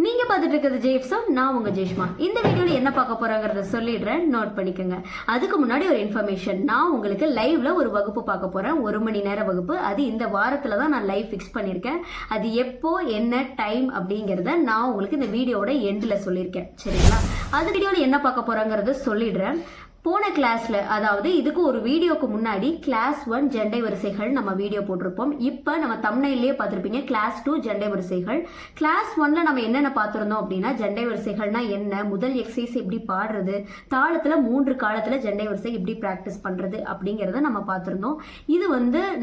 நீங்க பார்த்துட்டு இருக்கிறது ஜெய்ப்ஸம், நான் உங்க ஜெய்ஷ்மா. இந்த வீடியோல என்ன பார்க்க போறாங்கறத சொல்லிடுறேன், நோட் பண்ணிக்கோங்க. அதுக்கு முன்னாடி ஒரு இன்ஃபர்மேஷன், நான் உங்களுக்கு லைவ்ல ஒரு வகுப்பு பார்க்க போறேன், 1 மணி நேர வகுப்பு. அது இந்த வாரத்துல தான் நான் லைவ் ஃபிக்ஸ் பண்ணிருக்கேன். அது எப்போ என்ன டைம் அப்படிங்கறத நான் உங்களுக்கு இந்த வீடியோட எண்ட்ல சொல்லியிருக்கேன், சரிங்களா? அது வீடியோல என்ன பார்க்க போறாங்கறத சொல்லிடுறேன். போன கிளாஸ்ல, அதாவது இதுக்கு ஒரு வீடியோக்கு முன்னாடி கிளாஸ் 1 ஜெண்டை வரிசைகள் நம்ம வீடியோ போட்டிருப்போம். இப்போ நம்ம தம்ப்நெயிலே பார்த்துருப்பீங்க கிளாஸ் 2 ஜெண்டை வரிசைகள். கிளாஸ் 1ல நம்ம என்னென்ன பார்த்துருந்தோம் அப்படின்னா, ஜெண்டை வரிசைகள்னா என்ன, முதல் எக்ஸசைஸ் எப்படி பாடுறது, தாளத்துல 3 காலத்துல ஜெண்டை வரிசை எப்படி பிராக்டிஸ் பண்றது அப்படிங்கறத நம்ம பார்த்துருந்தோம். இது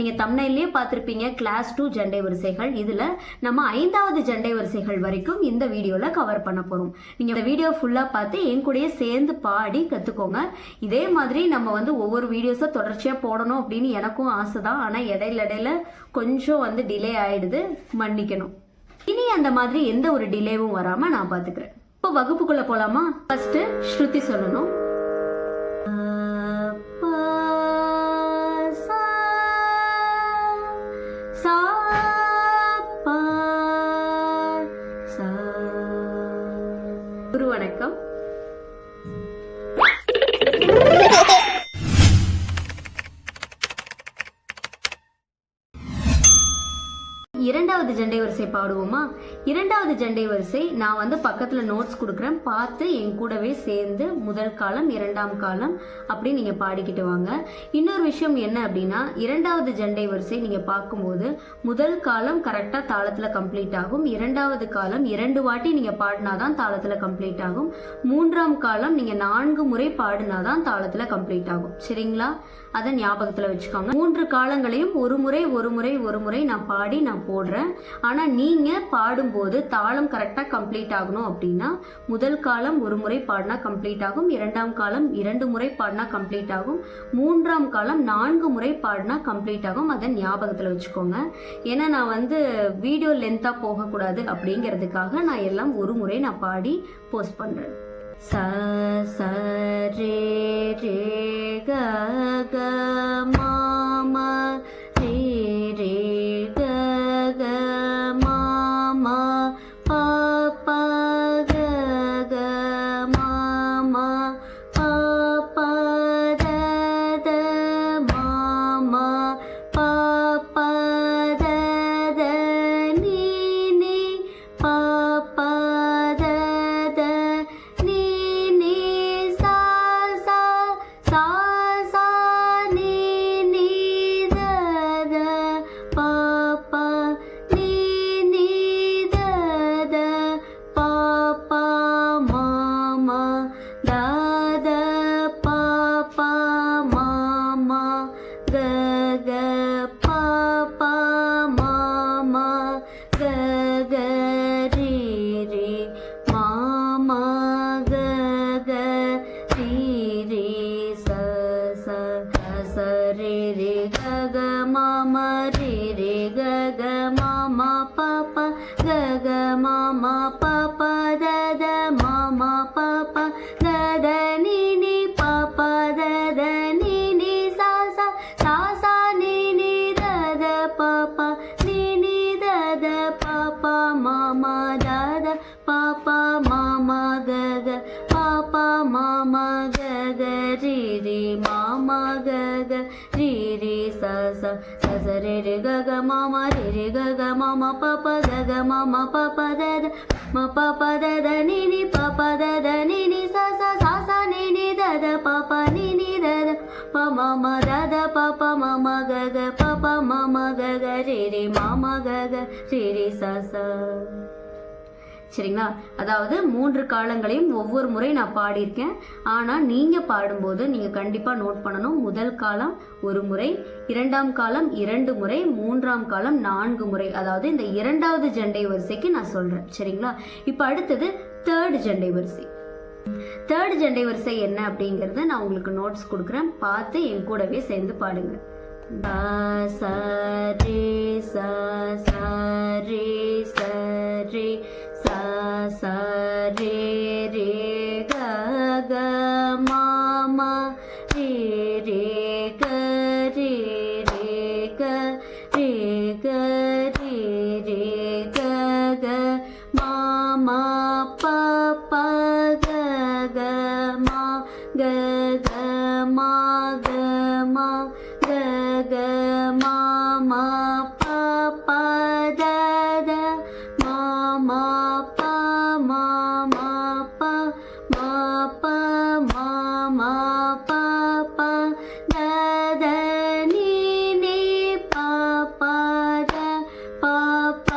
நீங்க தம்ப்நெயிலே பார்த்துருப்பீங்க கிளாஸ் 2 ஜெண்டை வரிசைகள். இதுல நம்ம 5வது ஜெண்டை வரிசைகள் வரைக்கும் இந்த வீடியோல கவர் பண்ண போறோம். நீங்க இந்த வீடியோ ஃபுல்லா பார்த்து என் கூடயே சேர்ந்து பாடி கத்துக்கோங்க. இதே மாதிரி நம்ம ஒவ்வொரு வீடியோஸை தொடர்ச்சியா போடணும் அப்படின்னு எனக்கும் ஆசை தான். ஆனா இடையில கொஞ்சம் டிலே ஆயிடுது, மன்னிக்கணும். இனி அந்த மாதிரி எந்த ஒரு டிலேவும் வராம நான் பாத்துக்கிறேன். இப்போ வகுப்புக்குள்ள போலாமா? ஃபர்ஸ்ட் ஸ்ருதி சொல்லணும். குரு வணக்கம். இரண்டாவது ஜெண்டை வரிசை பாடுவோமா? இரண்டாவது ஜெண்டை வரிசை நான் பக்கத்துல நோட்ஸ் கொடுக்குறேன், பார்த்து என் கூடவே சேர்ந்து முதல் காலம் இரண்டாம் காலம் அப்படி நீங்க பாடிக்கிட்டு வாங்க. இன்னொரு விஷயம் என்ன அப்படின்னா, இரண்டாவது ஜெண்டை வரிசை நீங்க பார்க்கும்போது முதல் காலம் கரெக்டா தாளத்துல கம்ப்ளீட் ஆகும், இரண்டாவது காலம் 2 வாட்டி நீங்க பாடினாதான் தாளத்துல கம்ப்ளீட் ஆகும், மூன்றாம் காலம் நீங்க 4 முறை பாடினாதான் தாளத்துல கம்ப்ளீட் ஆகும், சரிங்களா? அதை ஞாபகத்துல வச்சுக்கோங்க. 3 காலங்களையும் ஒரு முறை நான் பாடி நான் போடுறேன். ஆனா நீங்க பாடும்போது தாளம் கரெக்டா கம்ப்ளீட் ஆகணும் அப்படின்னா, முதல் காலம் 1 முறை பாடினா கம்ப்ளீட் ஆகும், இரண்டாம் காலம் 2 முறை பாடினா கம்ப்ளீட் ஆகும், மூன்றாம் காலம் 4 முறை பாடினா கம்ப்ளீட் ஆகும். அதை ஞாபகத்துல வச்சுக்கோங்க. ஏன்னா நான் வீடியோ லென்த்தா போகக்கூடாது அப்படிங்கிறதுக்காக நான் எல்லாம் ஒரு முறை நான் பாடி போஸ்ட் பண்றேன். ச ச ரே ரே க க ம ம ரே ரே க க ம ம ப ப க க ம ம ப ப த த ம ம ப ப த த நீ நீ ப ப த த நீ நீ சா சா சா சா நீ நீ த த ப ப நீ நீ த த ப ப ம ம த த ப ப ம ம க க ப ப ம ம க க ரீ ரீ ம ம க க ரீ ரீ ச ச ச ரே ரே க க ம ம ரே ரே க க ம ம ப ப க க ம ம ப ப த த ம ம ப ப த த நீ நீ ப ப த த நீ நீ சா சா சா சா நீ நீ த த ப ப நீ நீ த த ப ப ம ம த த ப ப ம ம க க ப ப ம ம க க ரீ ரீ ம ம க க ரீ ரீ ச ச ச ச ரே ரே க க ம ம ரே ரே க க ம ம ப ப க க ம ம ப ப த த ம ப ப த த நீ நீ ப ப த த நீ நீ ச ச சா சா நீ நீ த த ப ப நீ நீ த த ப ம ம த த ப ப ம ம க க ப ப ம ம க க ரே ரே ம ம க க ரே ரே ச ச. சரிங்களா? அதாவது 3 காலங்களையும் ஒவ்வொரு முறை நான் பாடியிருக்கேன். ஆனா நீங்க பாடும்போது நீங்க கண்டிப்பா நோட் பண்ணணும். முதல் காலம் 1 முறை, இரண்டாம் காலம் 2 முறை, மூன்றாம் காலம் 4 முறை. அதாவது இந்த இரண்டாவது ஜெண்டை வரிசைக்கு நான் சொல்றேன், சரிங்களா? இப்ப அடுத்தது தேர்ட் ஜெண்டை வரிசை. தேர்ட் ஜெண்டை வரிசை என்ன அப்படிங்கறத நான் உங்களுக்கு நோட்ஸ் கொடுக்குறேன், பார்த்து என் கூடவே சேர்ந்து பாடுங்க. ப ச ரே ச ச ரே ச ரே ச ச ரே ரே க க ம ம ரே ரே க ரே ரே க ரே க ரே ரே க க ம மா ப ப க க மா க க மா க மா க க மா மா ப ப த த மா மா ப மா மா ப மா ப மா மா ப ப த த நீ நீ ப ப த ப ப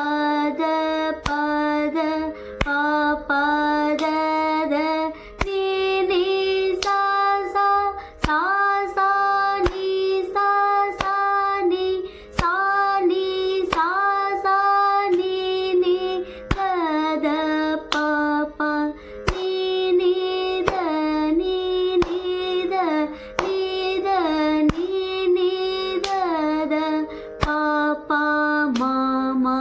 த ப த ப ப த த நீ நீ சா சா சா சா நீ சா சா நீ சா நீ சா சா நீ நீ த த ப ப நீ நீ த நீ நீ த நீ த நீ நீ த த ப ப மா மா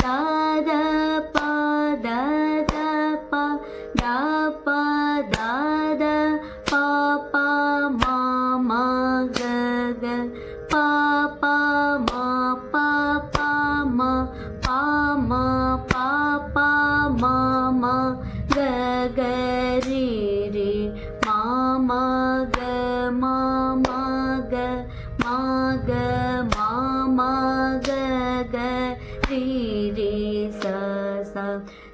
த த ப த த ப த ப த த ப ப மா மா க க ப ப மா ப ப மா ப மா ப ப மா மா க க ரி ரி மா மா க மா மா க மா க மா மா க க ரி ரி ச ச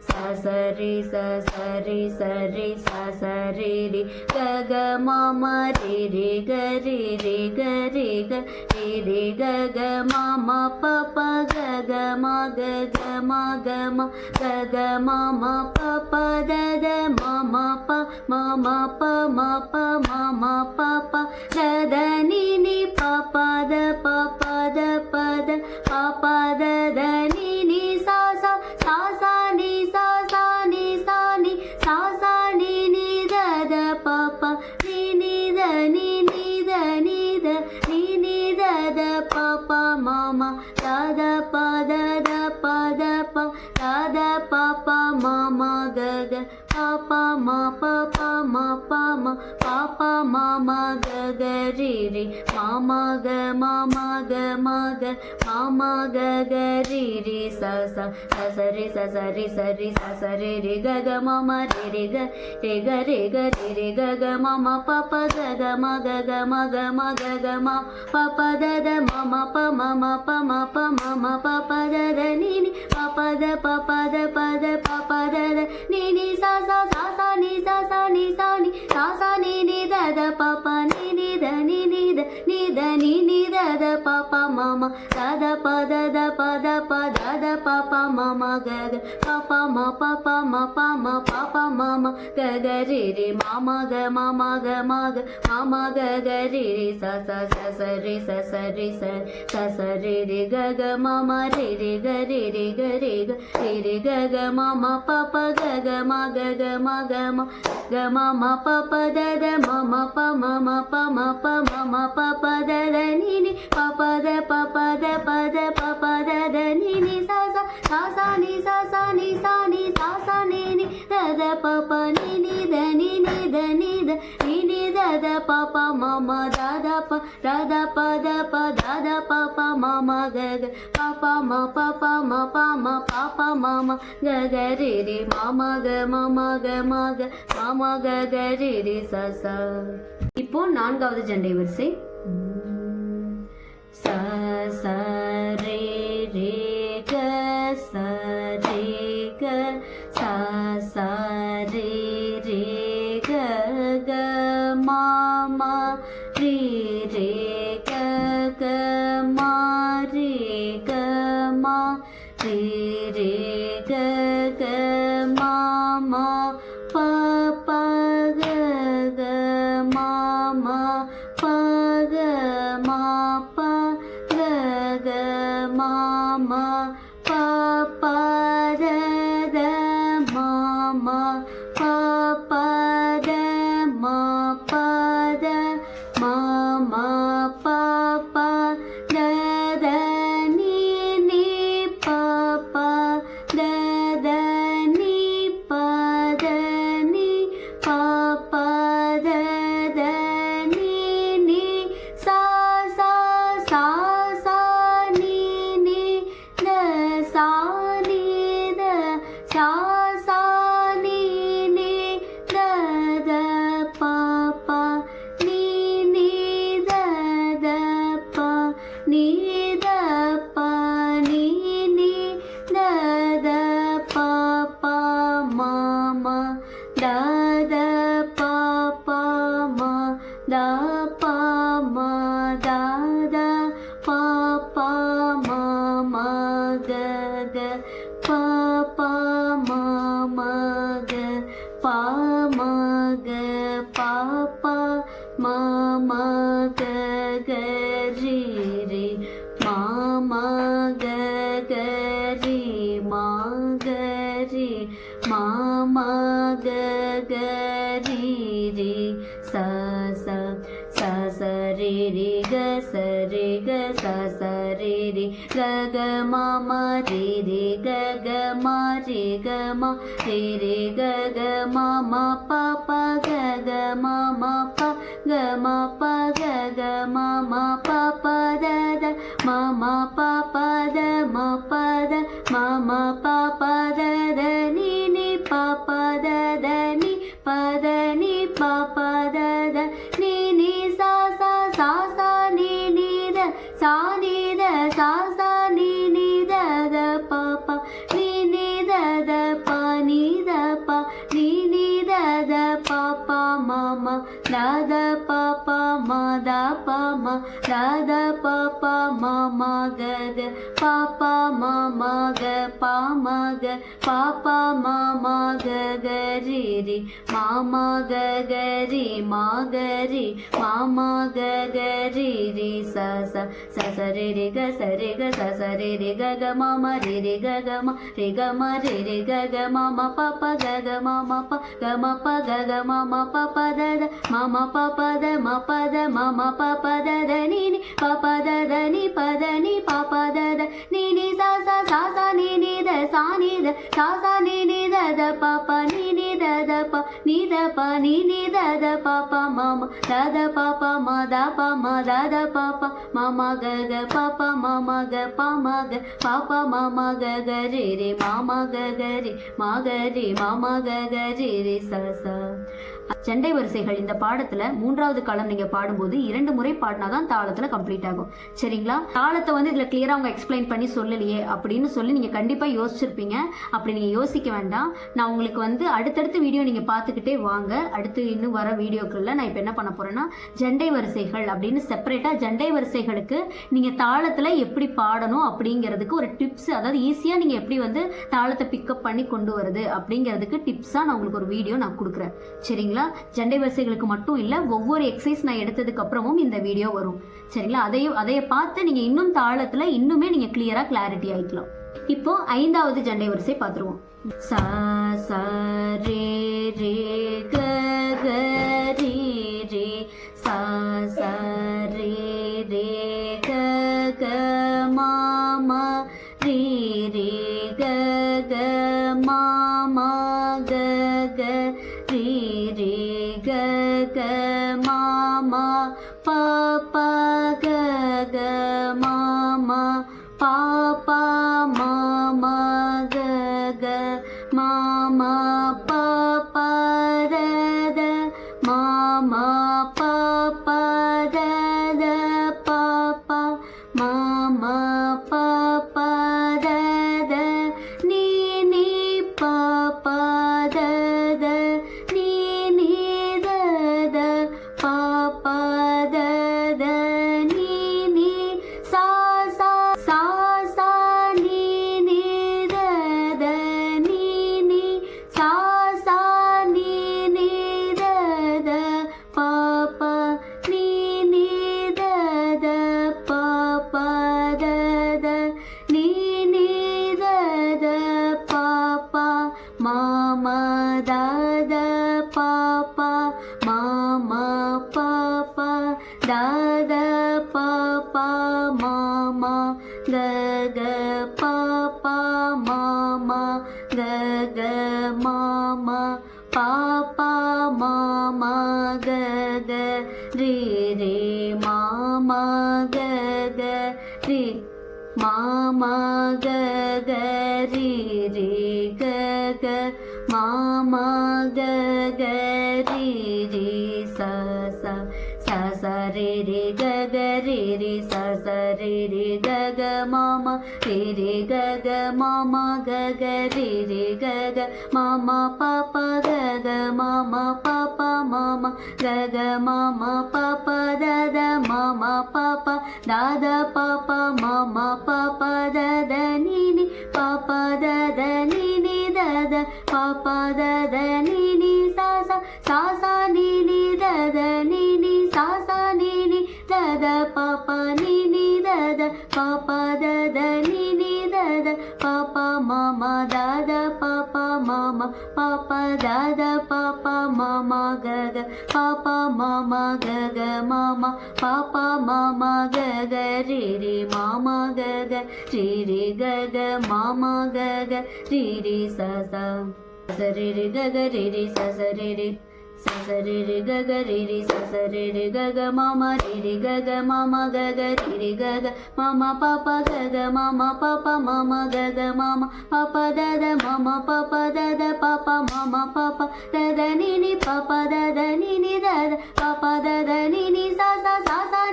ச ச ரி ச ச ரி ச ரி ச ச ரி ரி க க மா மா ரி ரி க ரி ரி க ரி க ரி ரி க க மா மா ப ப க க மா க க மா க மா க க மா மா ப ப த த மா மா ப மா மா ப மா ப மா மா ப ப த த நீ நீ ப ப த ப ப த ப த ப ப த த நீ நீ சா சா சா சா நீ சா சா நீ சா நீ சா சா நீ நீ த த ப ப நீ நீ த நீ நீ த நீ த நீ நீ த த ப ப மா மா த த ப த த ப த ப த த ப ப மா மா க க ப ப மா ப ப மா ப மா ப ப மா மா க க ரி ரி மா மா க மா மா க மா க மா மா க க ரி ரி ச ச ச ச ரி ச ச ரி ச ரி ச ச ரி ரி க க மா மா ரி ரி க ரி க ரி க ரி ரி க க மா மா ப ப க க மா க க மா க மா க க மா ப ப த த மா மா ப மா மா ப மா ப மா மா ப ப த த நீ நீ ப ப த ப ப த ப த ப ப த த நீ நீ சா சா சா சா நீ சா சா நீ சா நீ சா சா நீ நீ த த ப ப நீ நீ த நீ நீ த நீ த நீ நீ த த ப ப மா மா த த ப த த ப த ப த த ப ப மா மா க க ப ப மா ப ப மா ப மா ப ப மா மா க க ரி ரி மா மா க மா மா க மா க மா மா க க ரி ரி ச ச ச ச ரி ச ச ரி ச ச ச ரி ரி க க மா மா ரி ரி க ரி ரி க ரி க ரி ரி க க மா மா ப ப க க மா க க மா க மா க மா மா ப ப த த மா மா ப மா மா ப மா ப மா மா ப ப த த நீ நீ ப ப த ப ப த ப த ப ப த த நீ நீ சா சா சா சா நீ சா சா நீ சா நீ சா சா நீ நீ த த ப ப நீ நீ த நீ நீ த நீ த நீ நீ த த ப ப மா மா த த ப த த ப த ப த த ப ப மா மா க க ப ப மா ப ப மா ப மா ப ப மா மா க க ரி ரி மா மா க மா மா க மா க மா மா க க ரி ரி ச ச. இப்போ நான்காவது ஜண்டை வரிசை ச ச ரே ரே க ச ரே க ச ச ரே ரே க க மா மா ரே ரே க க மா ரே க மா ரே ரே க க மா மா ப ப க க மா மா ப க மா ப க க மா மா ப ப த த மா மா ப ப த மா ப த மா மா ப ப த த நீ நீ ப ப த த நீ ப த நீ ப ப த த நீ நீ சா சா சா சா நீ நீ த சா நீ த சா சா மாமா க க ரி ரி சா சா சா சா ரி ரி க ச ரி க சா சா ரி ரி க க மாமா ரி ரி க க மா ரி க மா ரி ரி க க மாமா பா பா க க மாமா பா க மா பா க க மாமா பா பா த த மாமா பா பா த மா பா த மாமா பா பா த த நீ நீ பா பா த த நீ பா த நீ பா பா த த நீ நீ சா சா சா சா நீ நீ த சா நீ த சா சா நீ நீ த த பா பா நீ நீ த த பா நீ த பா நீ நீ த த பா பா மாமா த த பா பா மா த பா மா த த பா பா மாமா க க பா பா மாமா க பா மா க பா பா மாமா க க ரி ரி மாமா க க ரி மா க ரி மாமா க க ரி ரி ச ச ச ச ரி ரி க ச ரி க ச ச ரி ரி க க மாமா ரி ரி க க மா ரி க மா ரி ரி க க மாமா பா பா க க மாமா பா க மா பா க க மாமா பா பா த த மாமா பா பா த மா பா த மாமா பா பா த த நீ நீ பா பா த த நீ பா த நீ பா பா த த நீ நீ சா சா சா சா நீ நீ த சா நீ த சா சா நீ நீ த த பா பா நீ நீ த த பா நீ த பா நீ நீ த த பா பா மாமா த த பா பா மா த பா மா த த பா பா மாமா க க பா பா மாமா க பா மா க பா பா மாமா க க ரி ரி மாமா க க ரி மா க ரி மாமா க க ரி ரி ச ச சண்டை வரிசைகள் இந்த பாடத்துல 3வது காலம் நீங்க பாடும்போது 2 முறை பாடினாதான் தாளத்துல கம்ப்ளீட் ஆகும். சரிங்களா? தாளத்தை வந்து இதுல கிளியரா அவங்க எக்ஸ்பிளைன் பண்ணி சொல்லலையே அப்படின்னு சொல்லி நீங்க கண்டிப்பா யோசிச்சிருப்பீங்க. அப்படி நீங்க யோசிக்க வேண்டாம். நான் உங்களுக்கு வந்து அடுத்தடுத்த வீடியோ நீங்க பார்த்துக்கிட்டே வாங்க. அடுத்து இன்னும் வர வீடியோக்கள்ல நான் இப்ப என்ன பண்ண போறேன்னா ஜண்டை வரிசைகள் அப்படின்னு செப்பரேட்டா ஜண்டை வரிசைகளுக்கு நீங்க தாளத்துல எப்படி பாடணும் அப்படிங்கிறதுக்கு ஒரு டிப்ஸ், அதாவது ஈஸியா நீங்க எப்படி வந்து தாளத்தை பிக்கப் பண்ணி கொண்டு வருது அப்படிங்கிறதுக்கு டிப்ஸா நான் உங்களுக்கு ஒரு வீடியோ நான் கொடுக்குறேன். சரிங்களா? ஜண்டை வரிசைகளுக்கு மட்டும் இல்ல, ஒவ்வொரு எக்ஸசைஸ் நான் எடுத்ததுக்கு அப்புறமும் இந்த வீடியோ வரும். சரிங்களா? அதைய பார்த்து நீங்க இன்னும் தாளத்துல இன்னுமே நீங்க கிளியரா கிளாரிட்டி ஆயிக்கலாம். இப்போ 5வது ஜண்டை வரிசை பார்த்துருவோம். சா சா ரே ரே க க ரி ரி சா சா ரே ரே க க மா மா ரி ரி க க மா மா க க ரி ரி க க மா மா பா பா க க மா மா பா பா மா மா க க மா மா பா பா த த மா மா பா பா த த பா பா மா மா பா பா த த நீ நீ பா பா த த நீ நீ த த பா பா த த நீ நீ சா சா சா சா நீ நீ த த நீ நீ சா சா நீ நீ த த பா பா நீ நீ த த பா பா த த நீ நீ த த பா பா மாமா த த பா பா மாமா பா பா த த பா பா மாமா க க பா பா மாமா க க மாமா பா பா மாமா க க ரி ரி மாமா க க ரி மாமா க க ரி ரி க க மாமா க க ரி ரி ச ச ச ச ரி ரி க க ரி ரி ச ச ரி ரி க க மாமா ரி ரி க க மாமா க க ரி ரி க க மாமா பா பா க க மாமா பா பா மாமா க க மாமா பா பா த த மாமா பா பா த த பா பா மாமா பா பா த த நீ நீ பா பா த த நீ நீ த த பா பா த த நீ நீ சா சா சா சா நீ நீ த த நீ நீ சா சா நீ நீ த தத பாப்பா நீ தத பாப்பா தத நீ தத பாப்பா மாமா தாத பாப்பா மாமா பாப்பா தாத பாப்பா மாமா கக பாப்பா மாமா கக மாமா பாப்பா மாமா கக ரி மாமா கக ரி கக மாமா கக ரி ச சரி கக ரி சரி சரி கக ரி சரி கக மாமா ரி கக மாமா கக ரி கக மாமா பாப்பா கக மாமா பாப்பா மாமா கக மாமா பாப்பா தத மாமா பாப்பா தத பாப்பா மாமா பாப்பா தத நீ பாப்பா தத நீ தத பாப்பா தத நீ சா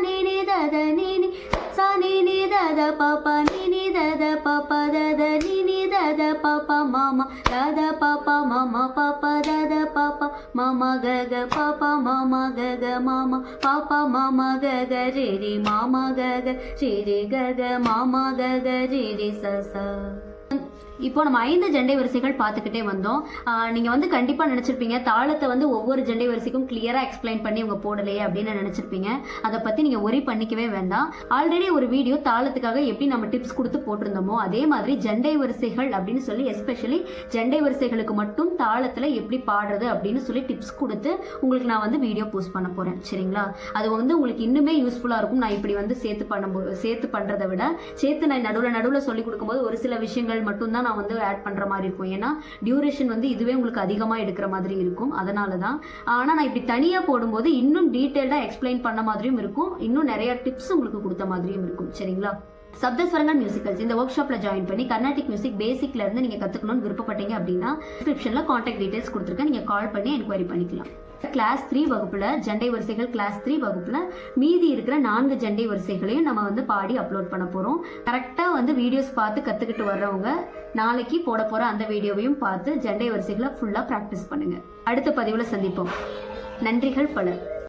நீ தத நீ சா நீ தத பாப்பா நீ தத பாப்பா தத நீ தத பாப்பா மாமா தத பாப்பா மாமா பாப்பா தத பாப்பா மாமா கக பாப்பா மாமா கக மாமா பாப்பா மாமா கக ரி மாமா கக ரி கக மாமா கக ரி ச இப்போ நம்ம 5 ஜண்டை வரிசைகள் பார்த்துக்கிட்டே வந்தோம். நீங்கள் வந்து கண்டிப்பாக நினச்சிருப்பீங்க தாளத்தை வந்து ஒவ்வொரு ஜண்டை வரிசைக்கும் கிளியராக எக்ஸ்பிளைன் பண்ணி உங்க போடலையே அப்படின்னு நினச்சிருப்பீங்க. அதை பற்றி நீங்கள் ஒரி பண்ணிக்கவே வேண்டாம். ஆல்ரெடி ஒரு வீடியோ தாளத்துக்காக எப்படி நம்ம டிப்ஸ் கொடுத்து போட்டிருந்தோமோ அதே மாதிரி ஜண்டை வரிசைகள் அப்படின்னு சொல்லி எஸ்பெஷலி ஜண்டை வரிசைகளுக்கு மட்டும் தாளத்தில் எப்படி பாடுறது அப்படின்னு சொல்லி டிப்ஸ் கொடுத்து உங்களுக்கு நான் வந்து வீடியோ போஸ்ட் பண்ண போகிறேன். சரிங்களா? அது வந்து உங்களுக்கு இன்னுமே யூஸ்ஃபுல்லாக இருக்கும். நான் இப்படி வந்து சேர்த்து பண்ணுறதை விட சேர்த்து நான் நடுவில் சொல்லி கொடுக்கும்போது ஒரு சில விஷயங்கள் மட்டும்தான் நான் வந்து ஆட் பண்ற மாதிரி இருக்கும். ஏன்னா டியூரேஷன் வந்து இதுவே உங்களுக்கு அதிகமா எடுக்கிற மாதிரி இருக்கும். அதனால தான். ஆனா நான் இப்படி தனியா போடும்போது இன்னும் டீடைல்டா எக்ஸ்பிளைன் பண்ண மாதிரியும் இருக்கும். இன்னும் நிறைய டிப்ஸ் உங்களுக்கு கொடுத்த மாதிரியும் இருக்கும். சரிங்களா? சப்தஸ்வரங்கள் மியூசிக்கல்ஸ் இந்த ஒர்க் ஷாப்ல ஜாயின் பண்ணி கர்நாடிக் மியூசிக் பேசிக்ல இருந்து நீங்க கத்துக்கணும்னு விருப்பப்பட்டீங்க அப்படின்னா டிஸ்கிரிப்ஷன்ல கான்டாக்ட் டீடைல்ஸ் கொடுத்துருக்கேன். நீங்க கால் பண்ணி என்கொயரி பண்ணிக்கலாம். கிளாஸ் 3 வகுப்புல ஜண்டை வரிசைகள் கிளாஸ் 3 வகுப்புல மீதி இருக்கிற 4 ஜண்டை வரிசைகளையும் நம்ம வந்து பாடி அப்லோட் பண்ண போறோம். கரெக்டா வந்து வீடியோஸ் பார்த்து கத்துக்கிட்டு வர்றவங்க நாளைக்கு போட போற அந்த வீடியோவையும் பார்த்து ஜண்டை வரிசைகளை ஃபுல்லா பிராக்டிஸ் பண்ணுங்க. அடுத்த பதிவுல சந்திப்போம். நன்றிகள் பல.